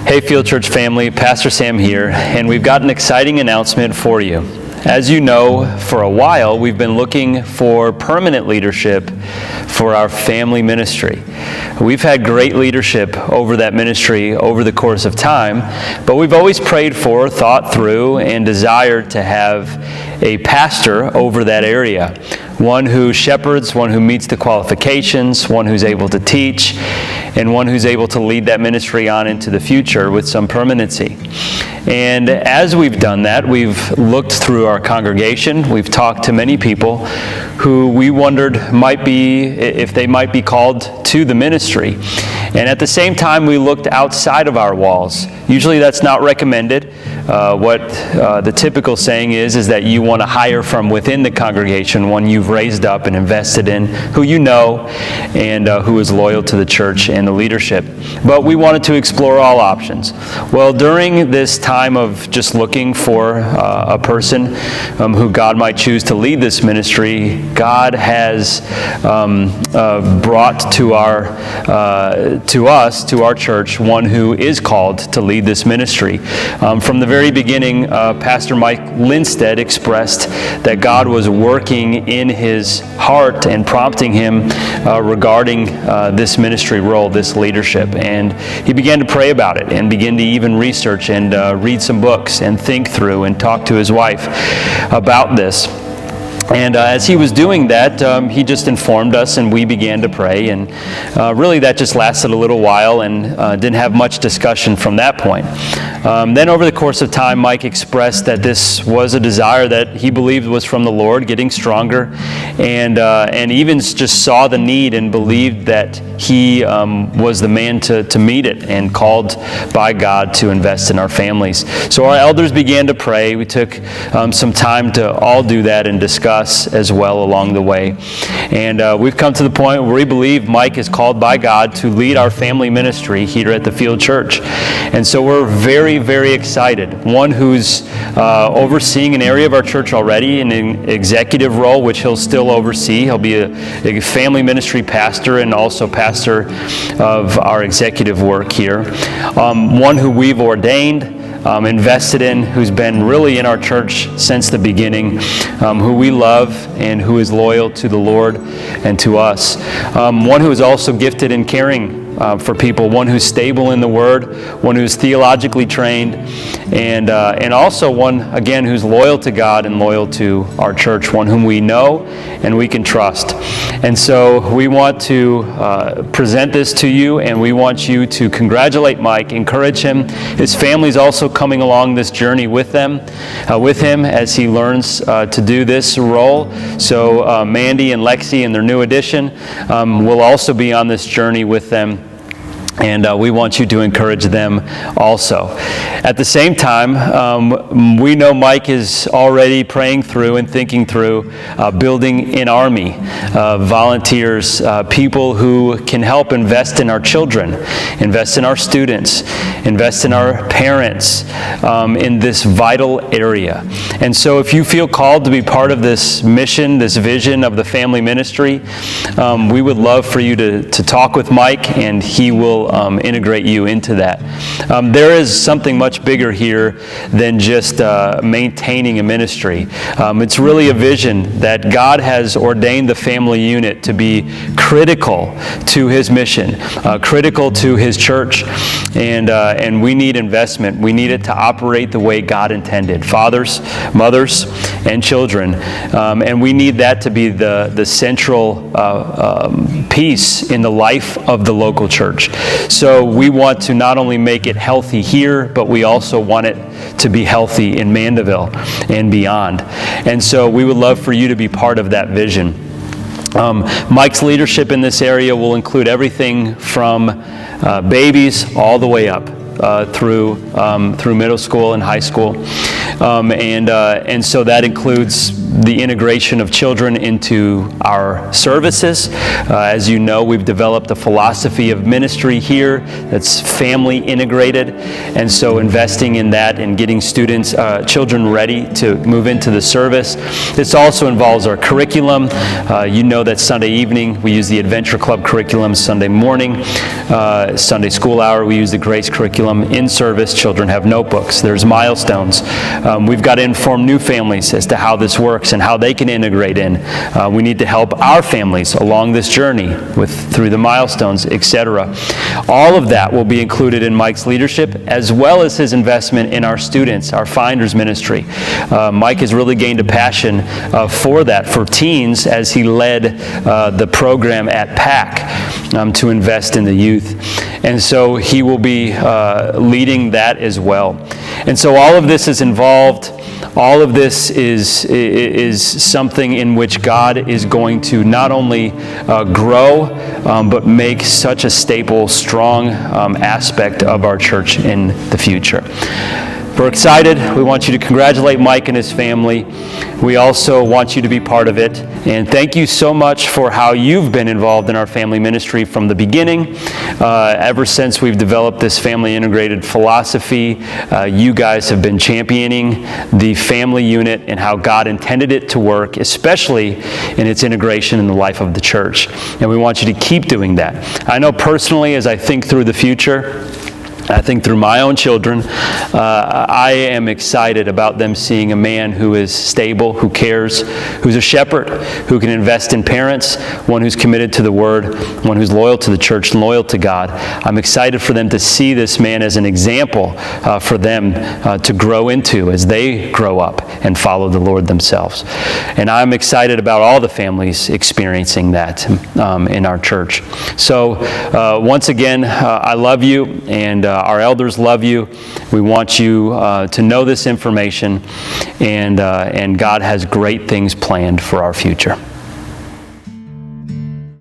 Hey Field Church family, Pastor Sam here, and we've got an exciting announcement for you. As you know, for a while we've been looking for permanent leadership for our family ministry. We've had great leadership over that ministry over the course of time, but we've always prayed for, thought through, and desired to have a pastor over that area. One who shepherds, one who meets the qualifications, one who's able to teach, and one who's able to lead that ministry on into the future with some permanency. And as we've done that, we've looked through our congregation, we've talked to many people who we wondered if they might be called to the ministry. And at the same time, we looked outside of our walls. Usually that's not recommended. What the typical saying is that you want to hire from within the congregation, one you've raised up and invested in, who you know, and who is loyal to the church and the leadership. But we wanted to explore all options. Well, during this time of just looking for a person who God might choose to lead this ministry, God has brought to our church, one who is called to lead this ministry. From the very beginning, Pastor Mike Linstead expressed that God was working in his heart and prompting him regarding this ministry role, this leadership. And he began to pray about it and began to even research and read some books and think through and talk to his wife about this. And as he was doing that, he just informed us and we began to pray. And really that just lasted a little while and didn't have much discussion from that point. Then over the course of time, Mike expressed that this was a desire that he believed was from the Lord, getting stronger, and even just saw the need and believed that he was the man to meet it and called by God to invest in our families. So our elders began to pray. We took some time to all do that and discuss as well along the way. And we've come to the point where we believe Mike is called by God to lead our family ministry here at the Field Church. And so we're very, very excited. One who's overseeing an area of our church already in an executive role, which he'll still oversee. He'll be a family ministry pastor and also pastor of our executive work here. One who we've ordained, invested in, who's been really in our church since the beginning, who we love and who is loyal to the Lord and to us. One who is also gifted in caring for people, one who's stable in the Word, one who's theologically trained, and also one, again, who's loyal to God and loyal to our church, one whom we know and we can trust. And so we want to present this to you, and we want you to congratulate Mike, encourage him. His family's also coming along this journey with him as he learns to do this role. So Mandy and Lexi and their new addition will also be on this journey with them. And we want you to encourage them also. At the same time, we know Mike is already praying through and thinking through building an army, volunteers, people who can help invest in our children, invest in our students, invest in our parents, in this vital area. And so if you feel called to be part of this mission, this vision of the family ministry, we would love for you to talk with Mike, and he will integrate you into that. There is something much bigger here than just maintaining a ministry. It's really a vision that God has ordained the family unit to be critical to His mission, critical to His church, and we need investment. We need it to operate the way God intended. Fathers, mothers, and children. And we need that to be the central piece in the life of the local church. So we want to not only make it healthy here, but we also want it to be healthy in Mandeville and beyond. And so we would love for you to be part of that vision. Mike's leadership in this area will include everything from babies all the way up through middle school and high school, and so that includes the integration of children into our services. As you know, we've developed a philosophy of ministry here that's family integrated, and so investing in that and getting students, children ready to move into the service. This also involves our curriculum. You know that Sunday evening we use the Adventure Club curriculum, Sunday morning, Sunday school hour we use the Grace curriculum. In service, children have notebooks. There's Milestones. We've got to inform new families as to how this works and how they can integrate in. We need to help our families along this journey through the Milestones, etc. All of that will be included in Mike's leadership, as well as his investment in our students, our Finders ministry. Mike has really gained a passion for that, for teens, as he led the program at PAC to invest in the youth. And so he will be leading that as well. And so all of this is involved. All of this is something in which God is going to not only grow, but make such a staple, strong aspect of our church in the future. We're excited. We want you to congratulate Mike and his family. We also want you to be part of it. And thank you so much for how you've been involved in our family ministry from the beginning. Ever since we've developed this family integrated philosophy, you guys have been championing the family unit and how God intended it to work, especially in its integration in the life of the church. And we want you to keep doing that. I know personally, as I think through the future, I think through my own children, I am excited about them seeing a man who is stable, who cares, who's a shepherd, who can invest in parents, one who's committed to the Word, one who's loyal to the church and loyal to God. I'm excited for them to see this man as an example for them to grow into as they grow up and follow the Lord themselves. And I'm excited about all the families experiencing that in our church. So once again, I love you, and our elders love you. We want you to know this information, and God has great things planned for our future.